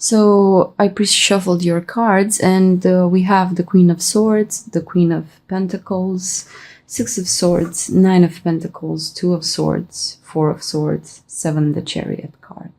So I pre-shuffled your cards, and we have the Queen of Swords, the Queen of Pentacles, Six of Swords, Nine of Pentacles, Two of Swords, Four of Swords, Seven, the Chariot card.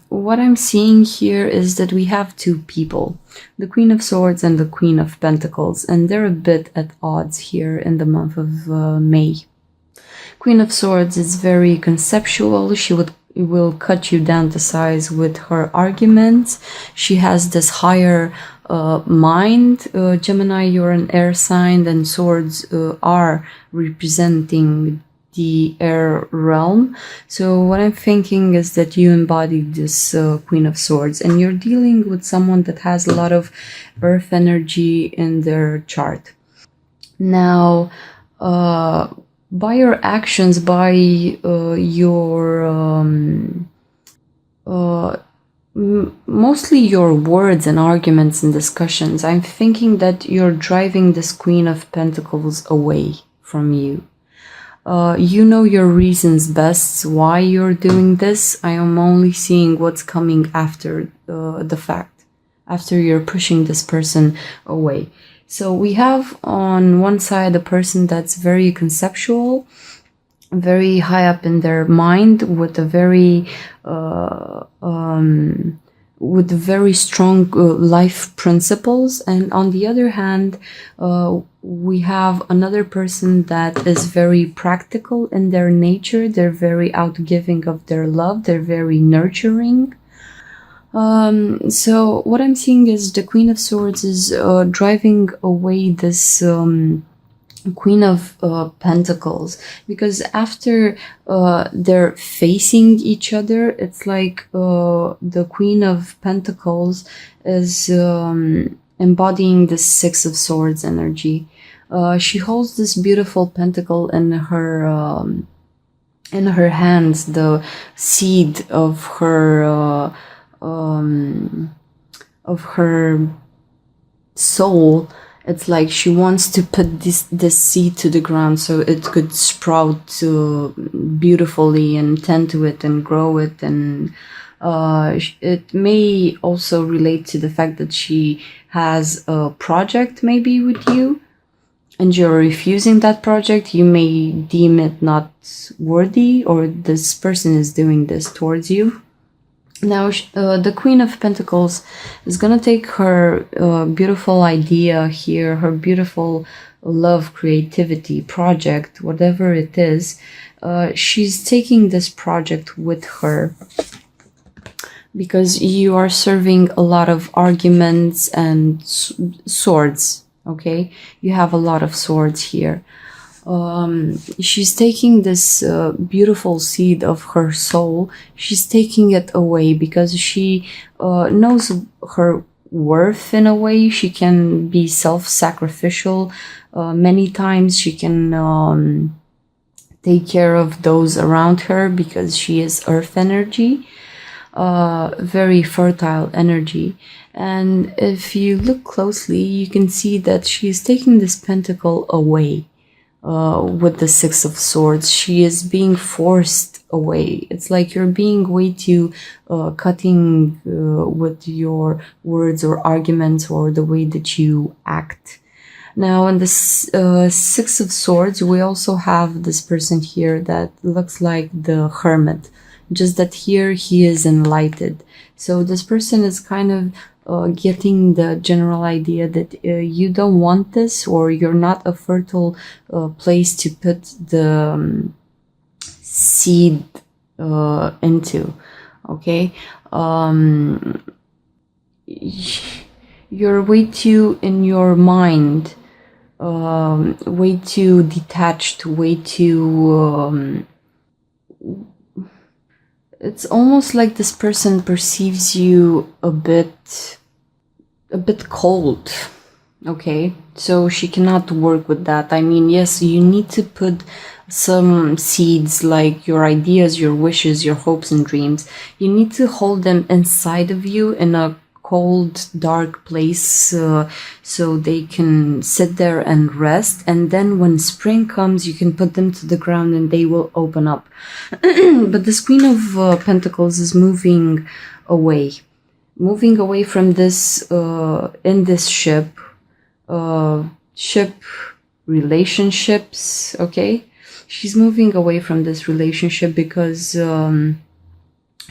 What I'm seeing here is that we have two people, the Queen of Swords and the Queen of Pentacles, and they're a bit at odds here in the month of May. Queen of Swords is very conceptual. She will cut you down to size with her arguments. She has this higher mind. Gemini, you're an air sign, and swords are representing the air realm. So what I'm thinking is that you embody this Queen of Swords, and you're dealing with someone that has a lot of earth energy in their chart. Now, by your actions, by mostly your words and arguments and discussions, I'm thinking that you're driving this Queen of Pentacles away from you. You know your reasons best why you're doing this. I am only seeing what's coming after the fact, after you're pushing this person away. So we have on one side a person that's very conceptual, very high up in their mind, with a very strong life principles, and on the other hand, we have another person that is very practical in their nature. They're very outgiving of their love. They're very nurturing. So what I'm seeing is the Queen of Swords is driving away this Queen of Pentacles, because after they're facing each other, it's like the Queen of Pentacles is embodying the Six of Swords energy. She holds this beautiful pentacle in her hands, the seed of her soul. It's like she wants to put this seed to the ground so it could sprout beautifully, and tend to it and grow it. And it may also relate to the fact that she has a project maybe with you, and you're refusing that project. You may deem it not worthy, or this person is doing this towards you. Now, the Queen of Pentacles is going to take her beautiful idea here, her beautiful love, creativity, project, whatever it is. She's taking this project with her because you are serving a lot of arguments and swords, okay? You have a lot of swords here. She's taking this beautiful seed of her soul. She's taking it away because she knows her worth in a way. She can be self-sacrificial. Many times she can take care of those around her because she is earth energy, very fertile energy. And if you look closely, you can see that she is taking this pentacle away. With the Six of Swords, she is being forced away. It's like you're being way too cutting with your words or arguments or the way that you act. Now, in this Six of Swords, we also have this person here that looks like the Hermit, just that here he is enlightened. So this person is kind of getting the general idea that you don't want this, or you're not a fertile place to put the seed into, okay? You're way too in your mind, way too detached, way too... it's almost like this person perceives you a bit cold, okay? So she cannot work with that. I mean, yes, you need to put some seeds, like your ideas, your wishes, your hopes and dreams. You need to hold them inside of you in a cold, dark place so they can sit there and rest. And then when spring comes, you can put them to the ground and they will open up. But this Queen of Pentacles is moving away from this, in this ship relationships, okay? She's moving away from this relationship because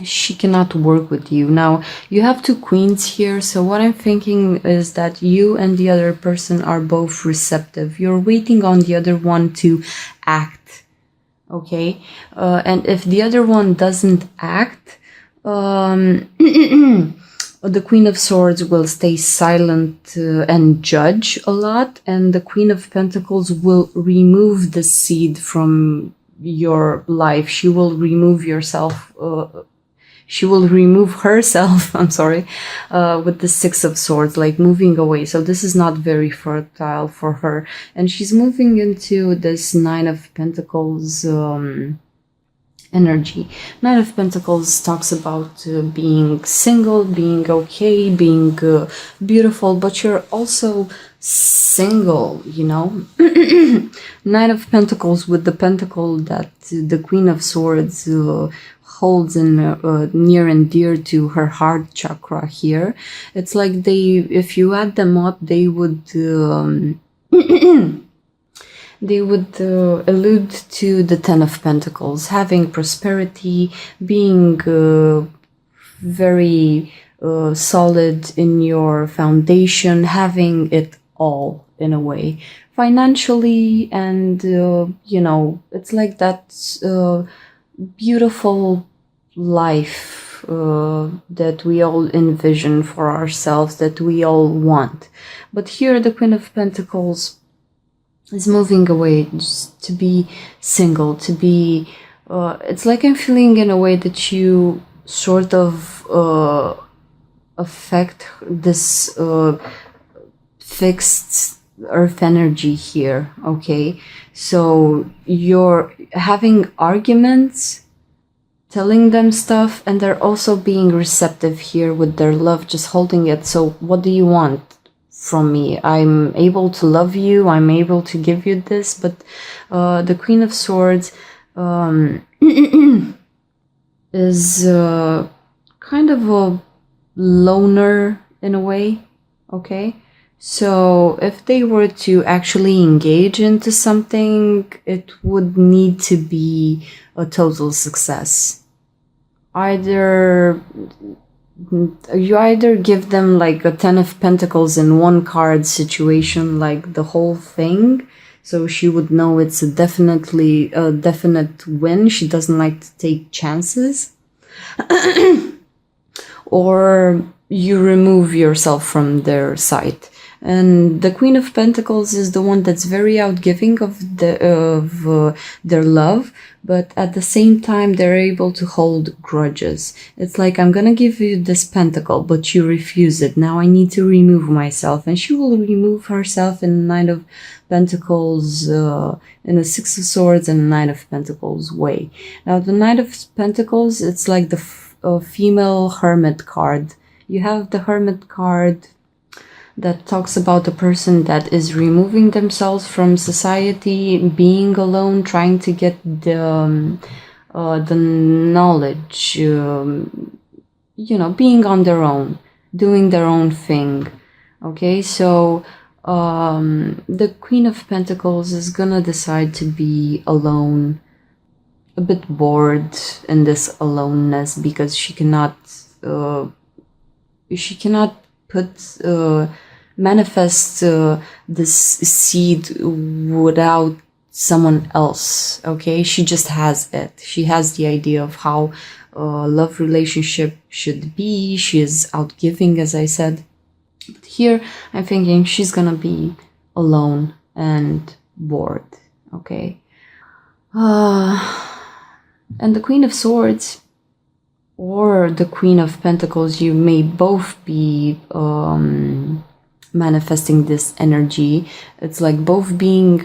she cannot work with you. Now, you have two queens here, so what I'm thinking is that you and the other person are both receptive. You're waiting on the other one to act, okay? And if the other one doesn't act, the Queen of Swords will stay silent and judge a lot, and the Queen of Pentacles will remove the seed from your life. She will remove herself, I'm sorry, with the Six of Swords, like moving away. So this is not very fertile for her. And she's moving into this Nine of Pentacles energy. Nine of Pentacles talks about being single, being okay, being beautiful, but you're also single, you know. Nine of Pentacles with the pentacle that the Queen of Swords holds in near and dear to her heart chakra here. It's like if you add them up, they would allude to the Ten of Pentacles, having prosperity, being very solid in your foundation, having it all in a way, financially, and you know, it's like that beautiful life that we all envision for ourselves, that we all want. But here the Queen of Pentacles is moving away just to be single, to be it's like I'm feeling in a way that you sort of affect this fixed earth energy here, okay? So you're having arguments, telling them stuff, and they're also being receptive here with their love, just holding it. So what do you want from me? I'm able to love you, I'm able to give you this, but the Queen of Swords is kind of a loner in a way, okay? So if they were to actually engage into something, it would need to be a total success. You either give them like a Ten of Pentacles in one card situation, like the whole thing, so she would know it's a definite win. She doesn't like to take chances. Or you remove yourself from their sight. And the Queen of Pentacles is the one that's very outgiving of their love, but at the same time they're able to hold grudges. It's like, I'm gonna give you this pentacle, but you refuse it. Now I need to remove myself, and she will remove herself in the Nine of Pentacles, in a Six of Swords and Nine of Pentacles way. Now the Nine of Pentacles, it's like the female Hermit card. You have the Hermit card that talks about a person that is removing themselves from society, being alone, trying to get the knowledge, you know, being on their own, doing their own thing. Okay, so the Queen of Pentacles is gonna decide to be alone, a bit bored in this aloneness, because she cannot put manifest this seed without someone else, okay? She just has it. She has the idea of how love relationship should be. She is outgiving, as I said. But here I'm thinking she's gonna be alone and bored, okay? And the Queen of Swords or the Queen of Pentacles, you may both be manifesting this energy. It's like both being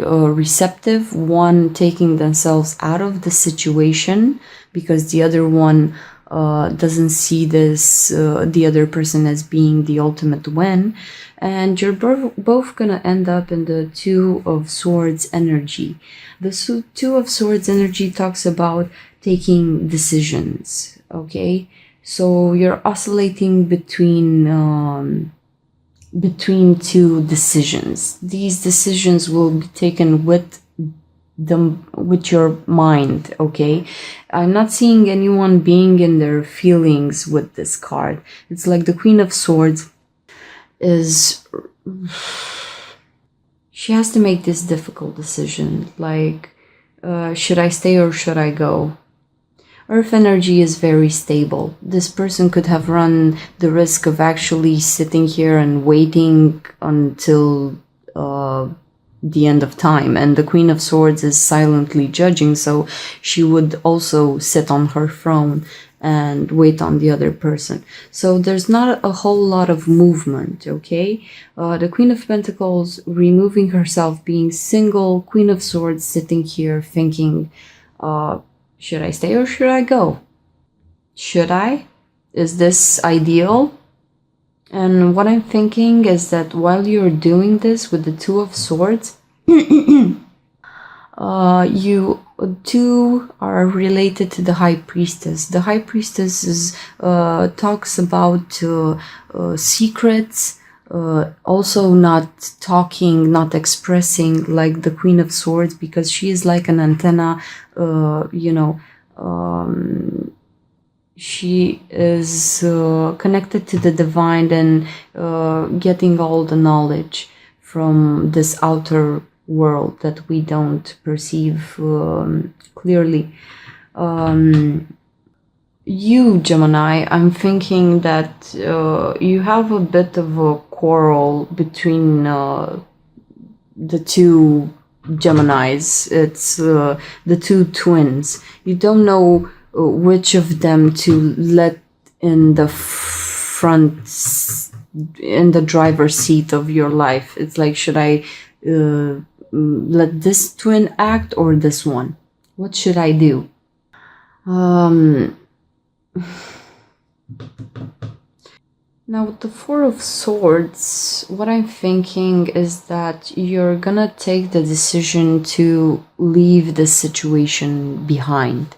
receptive, one taking themselves out of the situation because the other one doesn't see this the other person as being the ultimate win, and you're both gonna end up in the Two of Swords energy. The Two of Swords energy talks about taking decisions, okay? So you're oscillating between two decisions. These decisions will be taken with your mind, okay? I'm not seeing anyone being in their feelings with this card. It's like the Queen of Swords is, she has to make this difficult decision, like should I stay or should I go? Earth energy is very stable. This person could have run the risk of actually sitting here and waiting until the end of time, and the Queen of Swords is silently judging, so she would also sit on her throne and wait on the other person. So there's not a whole lot of movement, okay? The Queen of Pentacles removing herself, being single, Queen of Swords sitting here thinking, should I stay or should I go? Should I? Is this ideal? And what I'm thinking is that while you're doing this with the Two of Swords, you two are related to the High Priestess. The High Priestess talks about secrets, also not talking, not expressing like the Queen of Swords, because she is like an antenna, she is connected to the divine and getting all the knowledge from this outer world that we don't perceive clearly. You, Gemini, I'm thinking that you have a bit of a quarrel between the two Geminis. It's the two twins. You don't know which of them to let in the front, in the driver's seat of your life. It's like, should I let this twin act or this one? What should I do? Now with the Four of Swords, what I'm thinking is that you're gonna take the decision to leave the situation behind.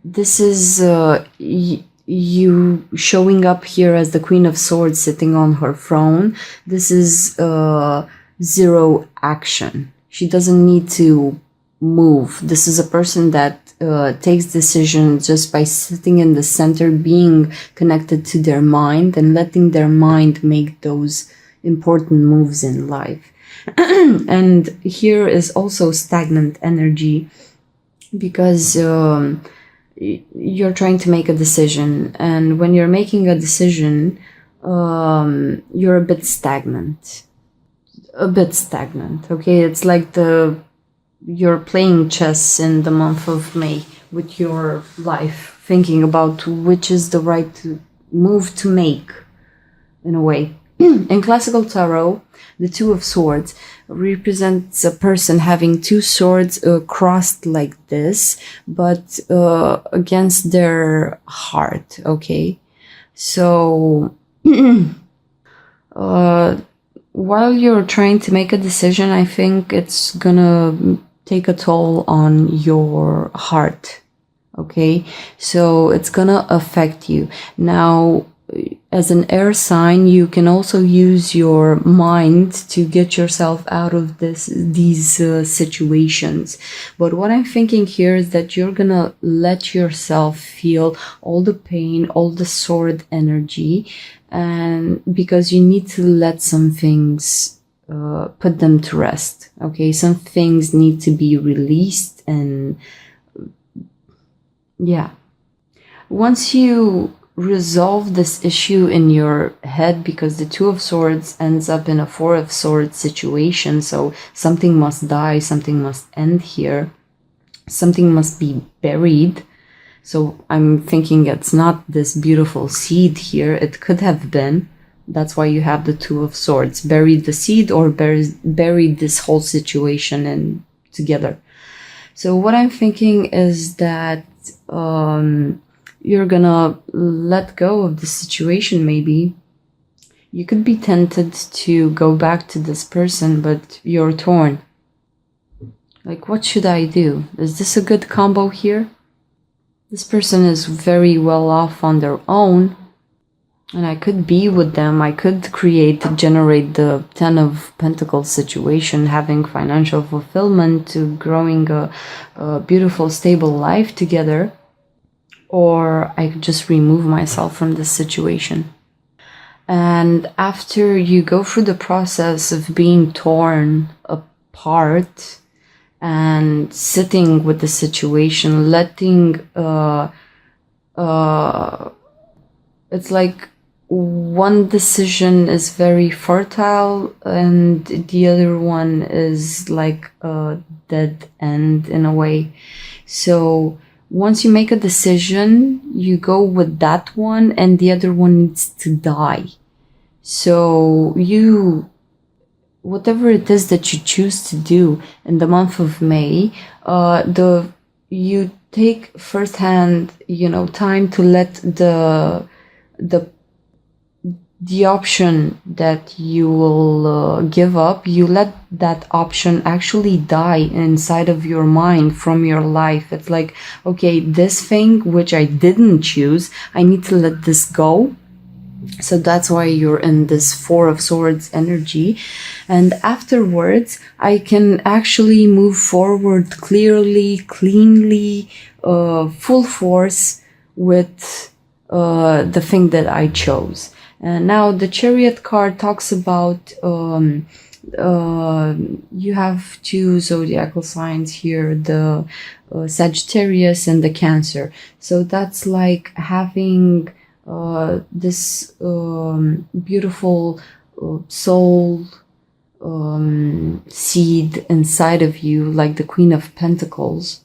This is you showing up here as the Queen of Swords sitting on her throne. This is zero action. She doesn't need to move. This is a person that takes decisions just by sitting in the center, being connected to their mind and letting their mind make those important moves in life. And here is also stagnant energy, because you're trying to make a decision, and when you're making a decision, you're a bit stagnant. Okay, it's like you're playing chess in the month of May with your life, thinking about which is the right move to make, in a way. In classical tarot, the Two of Swords represents a person having two swords crossed like this, but against their heart, okay? So while you're trying to make a decision, I think it's gonna take a toll on your heart, okay? So it's gonna affect you. Now, as an air sign, you can also use your mind to get yourself out of these situations. But what I'm thinking here is that you're gonna let yourself feel all the pain, all the sword energy, and because you need to let some things put them to rest, okay? Some things need to be released, and yeah, once you resolve this issue in your head, because the Two of Swords ends up in a Four of Swords situation, so something must die, something must end here, something must be buried. So I'm thinking it's not this beautiful seed here. It could have been. That's why you have the Two of Swords. Buried the seed, or buried this whole situation in together. So what I'm thinking is that you're gonna let go of the situation. Maybe you could be tempted to go back to this person, but you're torn. Like, what should I do? Is this a good combo here? This person is very well off on their own, and I could be with them. I could generate the 10 of Pentacles situation, having financial fulfillment, to growing a beautiful, stable life together. Or I could just remove myself from this situation. And after you go through the process of being torn apart and sitting with the situation, letting it's like one decision is very fertile and the other one is like a dead end in a way. So once you make a decision, you go with that one and the other one needs to die. So whatever it is that you choose to do in the month of May, you take firsthand, time to let the option that you will give up, you let that option actually die inside of your mind from your life. It's like, okay, this thing which I didn't choose, I need to let this go. So that's why you're in this Four of Swords energy. And afterwards, I can actually move forward clearly, cleanly, full force with the thing that I chose. And now the Chariot card talks about you have two zodiacal signs here, the Sagittarius and the Cancer. So that's like having this beautiful soul seed inside of you, like the Queen of Pentacles.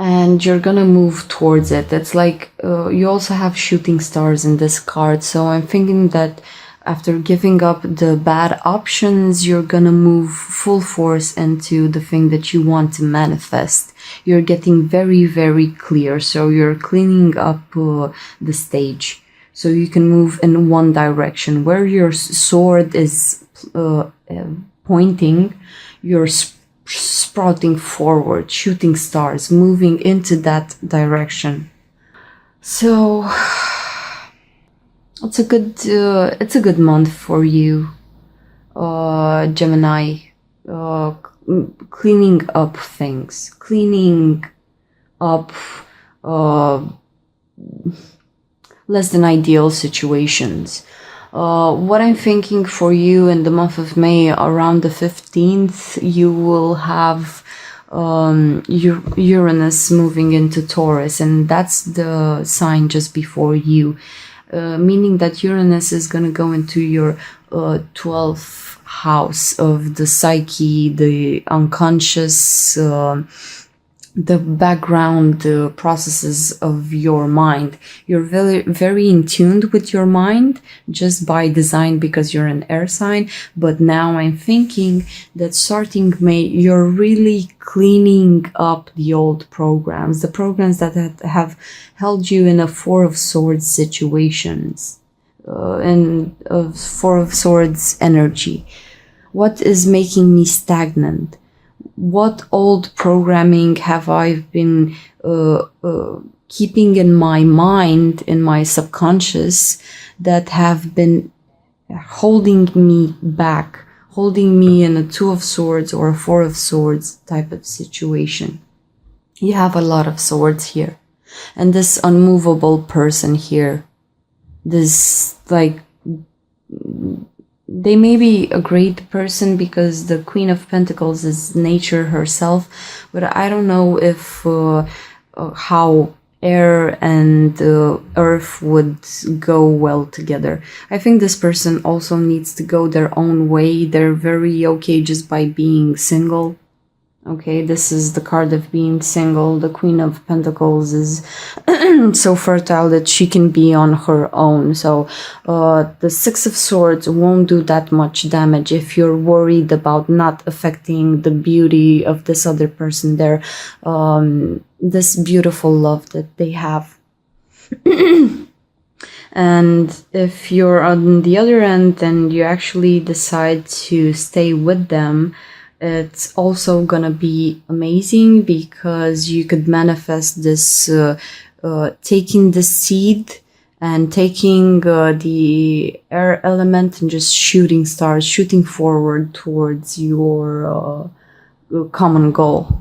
And you're gonna move towards it. It's like you also have shooting stars in this card. So I'm thinking that after giving up the bad options, you're gonna move full force into the thing that you want to manifest. You're getting very, very clear. So you're cleaning up the stage. So you can move in one direction. Where your sword is pointing, you're sprouting forward, shooting stars, moving into that direction. So it's a good month for you, Gemini. Cleaning up things, cleaning up less than ideal situations. What I'm thinking for you in the month of May, around the 15th, you will have Uranus moving into Taurus, and that's the sign just before you, meaning that Uranus is going to go into your 12th house of the psyche, the unconscious, the background processes of your mind. You're very, very in tune with your mind just by design because you're an air sign. But now I'm thinking that starting May, you're really cleaning up the old programs, the programs that have held you in a Four of Swords situations, and a Four of Swords energy. What is making me stagnant? What old programming have I been keeping in my mind, in my subconscious, that have been holding me back, holding me in a Two of Swords or a Four of Swords type of situation? You have a lot of swords here. And this unmovable person here, this like... They may be a great person because the Queen of Pentacles is nature herself, but I don't know if how air and earth would go well together. I think this person also needs to go their own way. They're very okay just by being single. Okay, this is the card of being single. The Queen of Pentacles is so fertile that she can be on her own. So the Six of Swords won't do that much damage if you're worried about not affecting the beauty of this other person there, this beautiful love that they have. And if you're on the other end, then you actually decide to stay with them, it's also gonna be amazing, because you could manifest this taking the seed and taking the air element and just shooting stars, shooting forward towards your common goal.